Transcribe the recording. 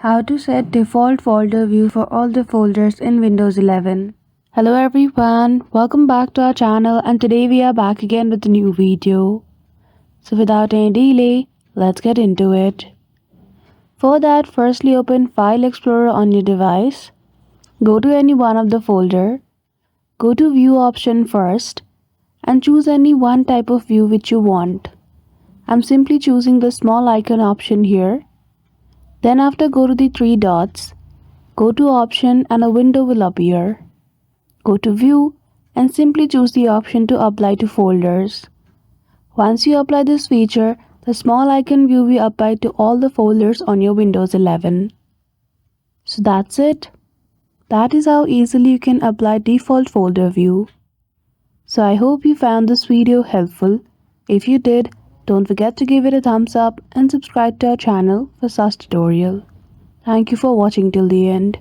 How to set default folder view for all the folders in Windows 11. Hello everyone, welcome back to our channel and today we are back again with a new video. So without any delay, let's get into it. For that, firstly open File Explorer on your device. Go to any one of the folder. Go to View option first and choose any one type of view which you want. I'm simply choosing the small icon option here. Then after go to the three dots, go to option and a window will appear. Go to view and simply choose the option to apply to folders. Once you apply this feature, the small icon view will apply to all the folders on your Windows 11. So that's it. That is how easily you can apply default folder view. So I hope you found this video helpful. If you did, don't forget to give it a thumbs up and subscribe to our channel for such tutorial. Thank you for watching till the end.